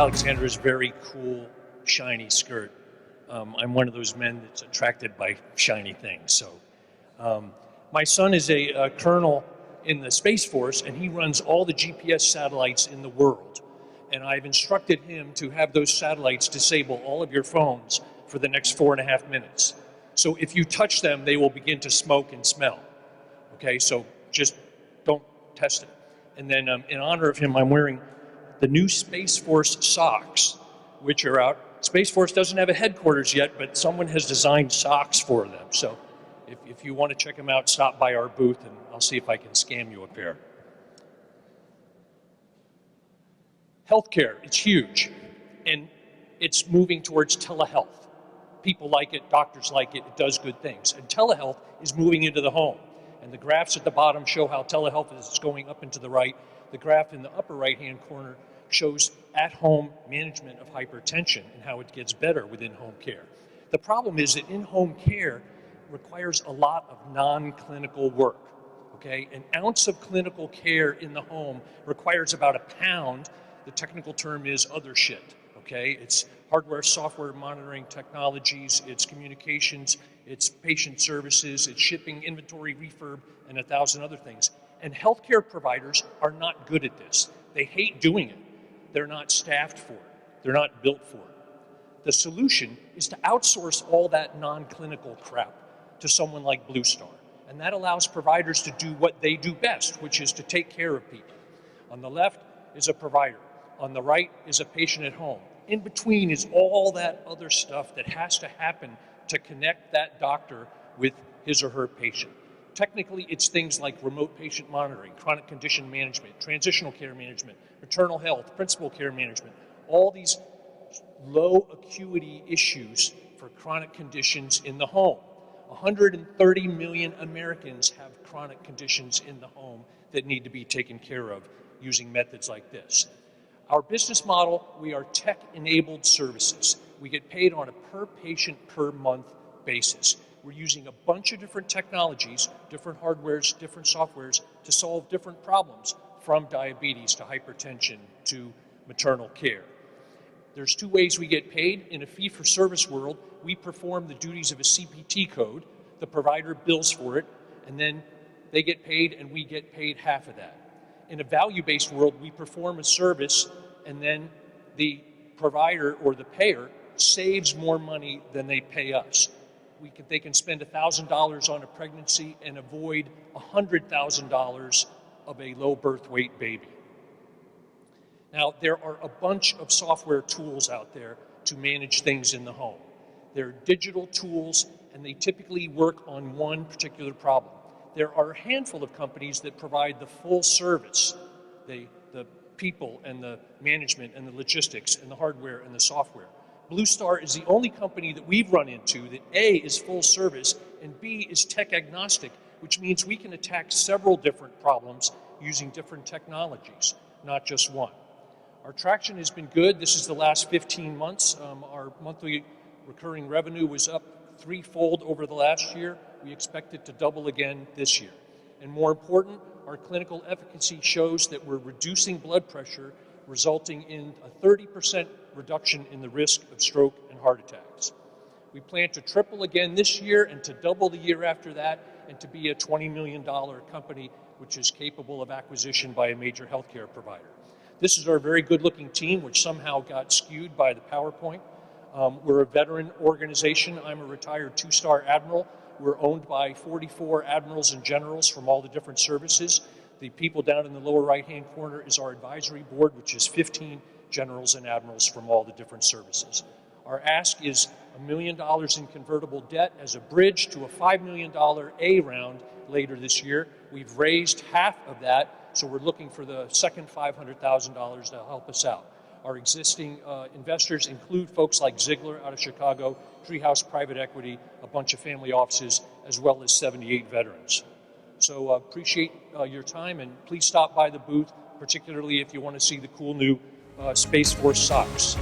Alexandra's very cool, shiny skirt. I'm one of those men that's attracted by shiny things. So, my son is a colonel in the Space Force, and he runs all the GPS satellites in the world. And I've instructed him to have those satellites disable all of your phones for the next 4.5 minutes. So if you touch them, they will begin to smoke and smell. Okay, so just don't test it. And then in honor of him, I'm wearing the new Space Force socks, which are out. Space Force doesn't have a headquarters yet, but someone has designed socks for them. So if you want to check them out, stop by our booth and I'll see if I can scam you a pair. Healthcare, it's huge, and it's moving towards telehealth. People like it, doctors like it, it does good things. And telehealth is moving into the home. And the graphs at the bottom show how telehealth is going up and to the right. The graph in the upper right-hand corner shows at-home management of hypertension and how it gets better with in-home care. The problem is that in-home care requires a lot of non-clinical work. Okay? An ounce of clinical care in the home requires about a pound. The technical term is other shit, okay? It's hardware, software, monitoring technologies, it's communications, it's patient services, it's shipping, inventory, refurb, and 1,000 other things. And healthcare providers are not good at this. They hate doing it. They're not staffed for it. They're not built for it. The solution is to outsource all that non-clinical crap to someone like BlueStar. And that allows providers to do what they do best, which is to take care of people. On the left is a provider. On the right is a patient at home. In between is all that other stuff that has to happen to connect that doctor with his or her patient. Technically, it's things like remote patient monitoring, chronic condition management, transitional care management, maternal health, principal care management, all these low acuity issues for chronic conditions in the home. 130 million Americans have chronic conditions in the home that need to be taken care of using methods like this. Our business model, we are tech-enabled services. We get paid on a per patient per month basis. We're using a bunch of different technologies, different hardwares, different softwares to solve different problems, from diabetes to hypertension to maternal care. There's two ways we get paid. In a fee-for-service world, we perform the duties of a CPT code, the provider bills for it, and then they get paid and we get paid half of that. In a value-based world, we perform a service and then the provider or the payer saves more money than they pay us. They can spend $1,000 on a pregnancy and avoid $100,000 of a low birth weight baby. Now, there are a bunch of software tools out there to manage things in the home. They're digital tools, and they typically work on one particular problem. There are a handful of companies that provide the full service, the people and the management and the logistics and the hardware and the software. BlueStar is the only company that we've run into that A, is full service, and B, is tech agnostic, which means we can attack several different problems using different technologies, not just one. Our traction has been good. This is the last 15 months. Our monthly recurring revenue was up threefold over the last year. We expect it to double again this year. And more important, our clinical efficacy shows that we're reducing blood pressure, resulting in a 30% reduction in the risk of stroke and heart attacks. We plan to triple again this year and to double the year after that, and to be a $20 million company which is capable of acquisition by a major healthcare provider. This is our very good-looking team, which somehow got skewed by the PowerPoint. We're a veteran organization. I'm a retired two-star admiral. We're owned by 44 admirals and generals from all the different services. The people down in the lower right-hand corner is our advisory board, which is 15 generals and admirals from all the different services. Our ask is $1 million in convertible debt as a bridge to a $5 million A round later this year. We've raised half of that, so we're looking for the second $500,000 to help us out. Our existing investors include folks like Ziegler out of Chicago, Treehouse Private Equity, a bunch of family offices, as well as 78 veterans. So appreciate your time, and please stop by the booth, particularly if you want to see the cool new Space Force socks.